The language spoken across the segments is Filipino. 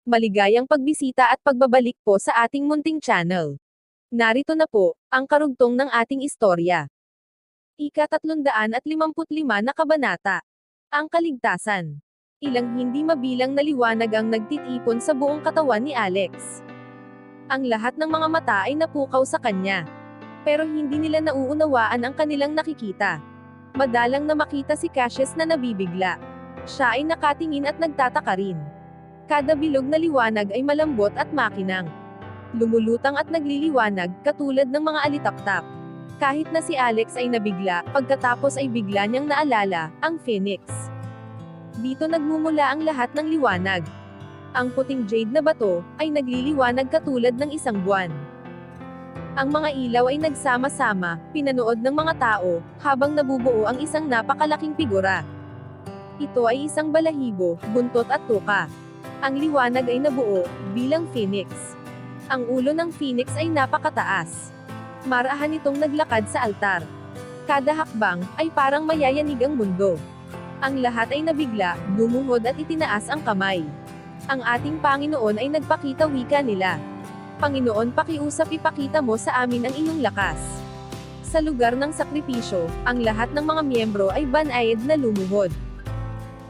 Maligayang pagbisita at pagbabalik po sa ating munting channel. Narito na po, ang karugtong ng ating istorya. Ika-355 na kabanata. Ang kaligtasan. Ilang hindi mabilang na liwanag ang nagtitipon sa buong katawan ni Alex. Ang lahat ng mga mata ay napukaw sa kanya. Pero hindi nila nauunawaan ang kanilang nakikita. Madalang na makita si Cassius na nabibigla. Siya ay nakatingin at nagtataka rin. Kada bilog na liwanag ay malambot at makinang. Lumulutang at nagliliwanag, katulad ng mga alitaptap. Kahit na si Alex ay nabigla, pagkatapos ay bigla niyang naalala, ang Phoenix. Dito nagmumula ang lahat ng liwanag. Ang puting jade na bato, ay nagliliwanag katulad ng isang buwan. Ang mga ilaw ay nagsama-sama, pinanood ng mga tao, habang nabubuo ang isang napakalaking figura. Ito ay isang balahibo, buntot at tuka. Ang liwanag ay nabuo, bilang Phoenix. Ang ulo ng Phoenix ay napakataas. Marahan itong naglakad sa altar. Kada hakbang, ay parang mayayanig ang mundo. Ang lahat ay nabigla, lumuhod at itinaas ang kamay. Ang ating Panginoon ay nagpakita wika nila. Panginoon, pakiusap ipakita mo sa amin ang iyong lakas. Sa lugar ng sakripisyo, ang lahat ng mga miyembro ay banayad na lumuhod.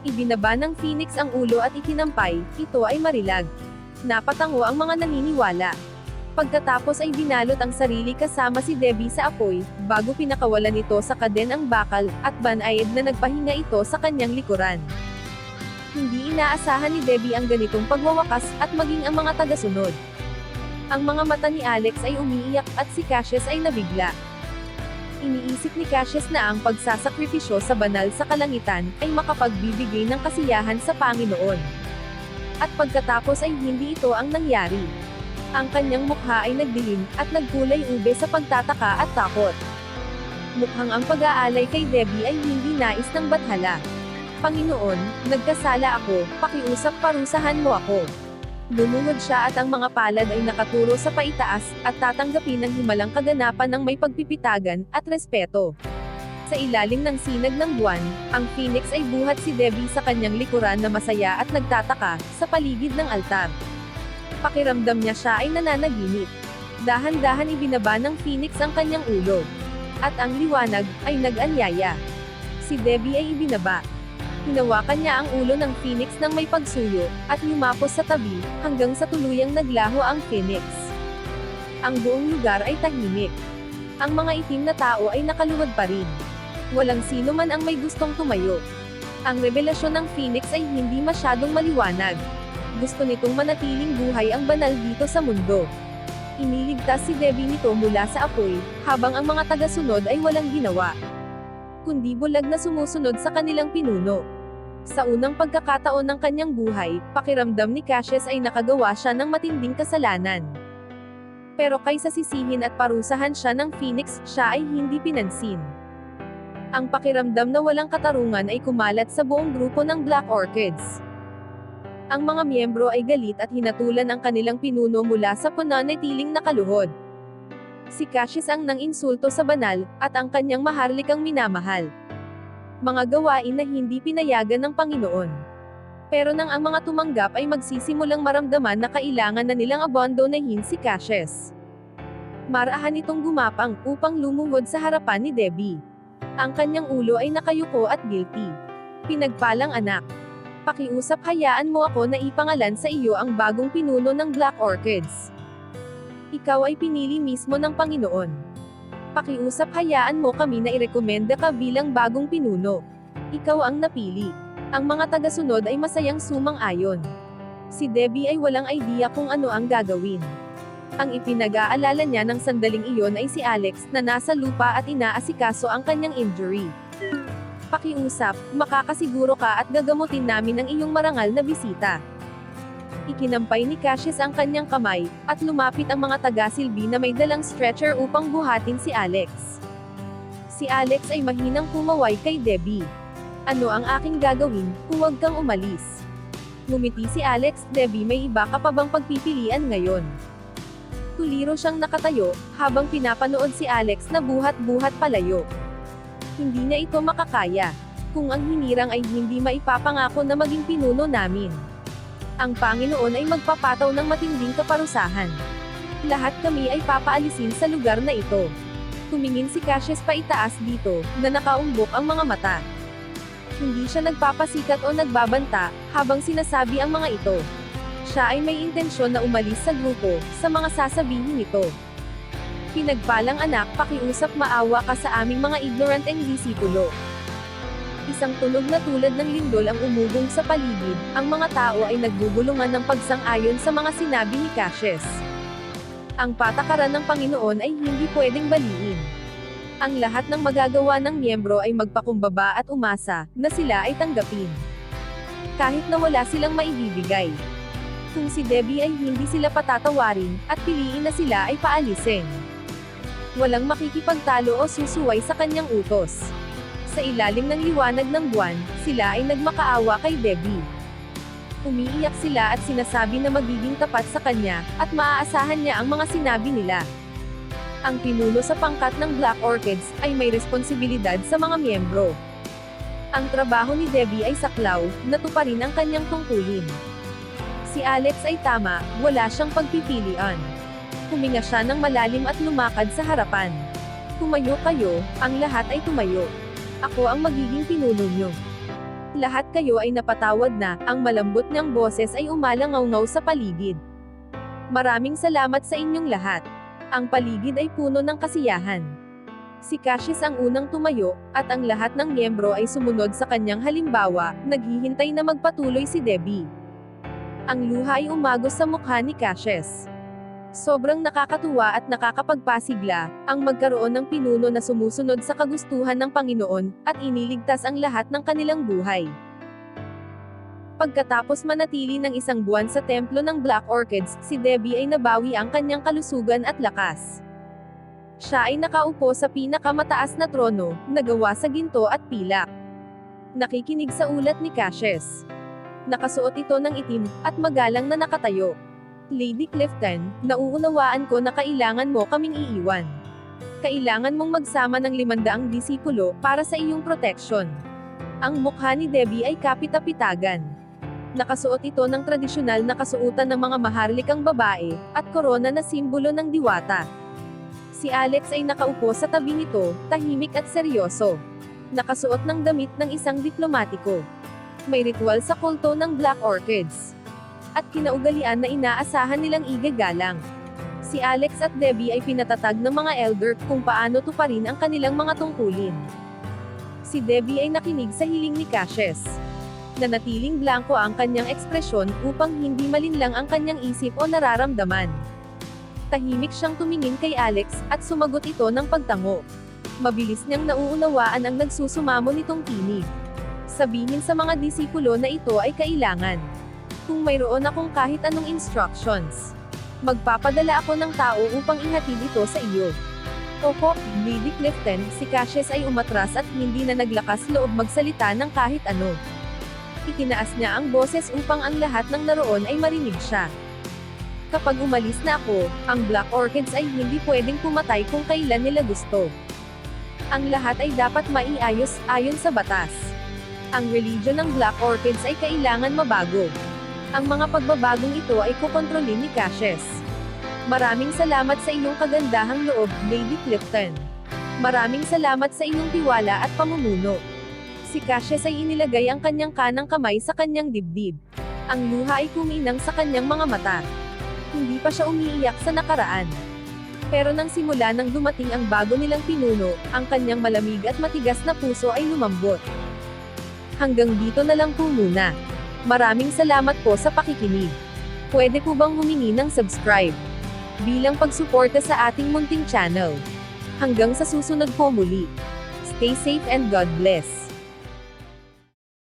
Ibinaba ng Phoenix ang ulo at itinampay, ito ay marilag. Napatango ang mga naniniwala. Pagkatapos ay binalot ang sarili kasama si Debbie sa apoy, bago pinakawalan ito sa kaden ang bakal, at banayad na nagpahinga ito sa kanyang likuran. Hindi inaasahan ni Debbie ang ganitong pagwawakas, at maging ang mga tagasunod. Ang mga mata ni Alex ay umiiyak, at si Cassius ay nabigla. Iniisip ni Cassius na ang pagsasakripisyo sa banal sa kalangitan, ay makapagbibigay ng kasiyahan sa Panginoon. At pagkatapos ay hindi ito ang nangyari. Ang kanyang mukha ay nagdilim, at nagkulay ube sa pagtataka at takot. Mukhang ang pag-aalay kay Debbie ay hindi nais ng bathala. Panginoon, nagkasala ako, pakiusap parusahan mo ako. Lumuhod siya at ang mga palad ay nakaturo sa paitaas, at tatanggapin ang himalang kaganapan ng may pagpipitagan, at respeto. Sa ilalim ng sinag ng buwan, ang Phoenix ay buhat si Debbie sa kanyang likuran na masaya at nagtataka, sa paligid ng altar. Pakiramdam niya siya ay nananaginip. Dahan-dahan ibinaba ng Phoenix ang kanyang ulo. At ang liwanag, ay nag-anyaya. Si Debbie ay ibinaba. Hinawakan niya ang ulo ng Phoenix ng may pagsuyo, at lumapos sa tabi, hanggang sa tuluyang naglaho ang Phoenix. Ang buong lugar ay tahimik. Ang mga itim na tao ay nakaluwag pa rin. Walang sino man ang may gustong tumayo. Ang revelasyon ng Phoenix ay hindi masyadong maliwanag. Gusto nitong manatiling buhay ang banal dito sa mundo. Iniligtas si Debbie nito mula sa apoy, habang ang mga tagasunod ay walang ginawa, kundi bulag na sumusunod sa kanilang pinuno. Sa unang pagkakataon ng kanyang buhay, pakiramdam ni Cassius ay nakagawa siya ng matinding kasalanan. Pero kaysa sisihin at parusahan siya ng Phoenix, siya ay hindi pinansin. Ang pakiramdam na walang katarungan ay kumalat sa buong grupo ng Black Orchids. Ang mga miyembro ay galit at hinatulan ang kanilang pinuno mula sa pananatiling nakaluhod. Si Cassius ang nang-insulto sa banal, at ang kanyang maharlikang minamahal. Mga gawain na hindi pinayagan ng Panginoon. Pero nang ang mga tumanggap ay magsisimulang maramdaman na kailangan na nilang abandonahin si Cassius. Marahan itong gumapang, upang lumuhod sa harapan ni Debbie. Ang kanyang ulo ay nakayuko at guilty. Pinagpalang anak. Pakiusap hayaan mo ako na ipangalan sa iyo ang bagong pinuno ng Black Orchids. Ikaw ay pinili mismo ng Panginoon. Pakiusap hayaan mo kami na irekomenda ka bilang bagong pinuno. Ikaw ang napili. Ang mga tagasunod ay masayang sumang-ayon. Si Debbie ay walang idea kung ano ang gagawin. Ang ipinag-aalala niya ng sandaling iyon ay si Alex, na nasa lupa at inaasikaso ang kanyang injury. Pakiusap, makakasiguro ka at gagamutin namin ang iyong marangal na bisita. Ikinampay ni Cassius ang kanyang kamay, at lumapit ang mga taga-silbi na may dalang stretcher upang buhatin si Alex. Si Alex ay mahinang pumaway kay Debbie. Ano ang aking gagawin, huwag kang umalis. Ngumiti si Alex. Debbie, may iba ka pa bang pagpipilian ngayon? Tuliro siyang nakatayo, habang pinapanood si Alex na buhat-buhat palayo. Hindi na ito makakaya. Kung ang hinirang ay hindi maipapangako na maging pinuno namin. Ang Panginoon ay magpapataw ng matinding kaparusahan. Lahat kami ay papaalisin sa lugar na ito. Tumingin si Cassius paitaas dito, na nakaumbok ang mga mata. Hindi siya nagpapasikat o nagbabanta, habang sinasabi ang mga ito. Siya ay may intensyon na umalis sa grupo, sa mga sasabihin nito. Pinagpalang anak, pakiusap maawa ka sa aming mga ignorant ang disipulo. Isang tunog na tulad ng lindol ang umugong sa paligid, ang mga tao ay nagbubulungan ng pagsang-ayon sa mga sinabi ni Cassius. Ang patakaran ng Panginoon ay hindi pwedeng baliin. Ang lahat ng magagawa ng miyembro ay magpakumbaba at umasa, na sila ay tanggapin. Kahit na wala silang maibibigay. Kung si Debbie ay hindi sila patatawarin, at piliin na sila ay paalisin. Walang makikipagtalo o susuway sa kanyang utos. Sa ilalim ng liwanag ng buwan, sila ay nagmakaawa kay Debbie. Umiiyak sila at sinasabi na magiging tapat sa kanya, at maaasahan niya ang mga sinabi nila. Ang pinuno sa pangkat ng Black Orchids, ay may responsibilidad sa mga miyembro. Ang trabaho ni Debbie ay saklaw, natuparin ang kanyang tungkulin. Si Alex ay tama, wala siyang pagpipilian. Huminga siya ng malalim at lumakad sa harapan. Tumayo kayo, ang lahat ay tumayo. Ako ang magiging pinuno niyo. Lahat kayo ay napatawad na, ang malambot niyang boses ay umalangaw-ngaw sa paligid. Maraming salamat sa inyong lahat. Ang paligid ay puno ng kasiyahan. Si Cassius ang unang tumayo, at ang lahat ng miyembro ay sumunod sa kanyang halimbawa, naghihintay na magpatuloy si Debbie. Ang luha ay umagos sa mukha ni Cassius. Sobrang nakakatuwa at nakakapagpasigla, ang magkaroon ng pinuno na sumusunod sa kagustuhan ng Panginoon, at iniligtas ang lahat ng kanilang buhay. Pagkatapos manatili ng isang buwan sa templo ng Black Orchids, si Debbie ay nabawi ang kanyang kalusugan at lakas. Siya ay nakaupo sa pinakamataas na trono, na gawa sa ginto at pilak. Nakikinig sa ulat ni Cassius. Nakasuot ito ng itim, at magalang na nakatayo. Lady Clifton, nauunawaan ko na kailangan mo kaming iiwan. Kailangan mong magsama ng 500 disipulo, para sa iyong proteksyon. Ang mukha ni Debbie ay kapita-pitagan. Nakasuot ito ng tradisyonal na kasuotan ng mga maharlikang babae, at korona na simbolo ng diwata. Si Alex ay nakaupo sa tabi nito, tahimik at seryoso. Nakasuot ng damit ng isang diplomatiko. May ritual sa kulto ng Black Orchids. At kinaugalian na inaasahan nilang igagalang. Si Alex at Debbie ay pinatatag ng mga elder kung paano tuparin ang kanilang mga tungkulin. Si Debbie ay nakinig sa hiling ni Cassius. Nanatiling blanko ang kanyang ekspresyon upang hindi malinlang ang kanyang isip o nararamdaman. Tahimik siyang tumingin kay Alex, at sumagot ito ng pagtango. Mabilis niyang nauunawaan ang nagsusumamo nitong tinig. Sabihin sa mga disipulo na ito ay kailangan. Kung mayroon akong kahit anong instructions, magpapadala ako ng tao upang ihatid ito sa iyo. Opo, Lady Clifton, si Cassius ay umatras at hindi na naglakas loob magsalita ng kahit ano. Itinaas niya ang boses upang ang lahat ng naroon ay marinig siya. Kapag umalis na ako, ang Black Orchids ay hindi pwedeng pumatay kung kailan nila gusto. Ang lahat ay dapat maiayos, ayon sa batas. Ang religion ng Black Orchids ay kailangan mabago. Ang mga pagbabagong ito ay kukontrolin ni Cassius. Maraming salamat sa iyong kagandahang loob, Lady Clifton. Maraming salamat sa iyong tiwala at pamumuno. Si Cassius ay inilagay ang kanyang kanang kamay sa kanyang dibdib. Ang luha ay kuminang sa kanyang mga mata. Hindi pa siya umiiyak sa nakaraan. Pero nang simula nang dumating ang bago nilang pinuno, ang kanyang malamig at matigas na puso ay lumambot. Hanggang dito na lang po muna. Maraming salamat po sa pakikinig. Pwede po bang humingi ng subscribe bilang pagsuporta sa ating munting channel. Hanggang sa susunod po muli. Stay safe and God bless.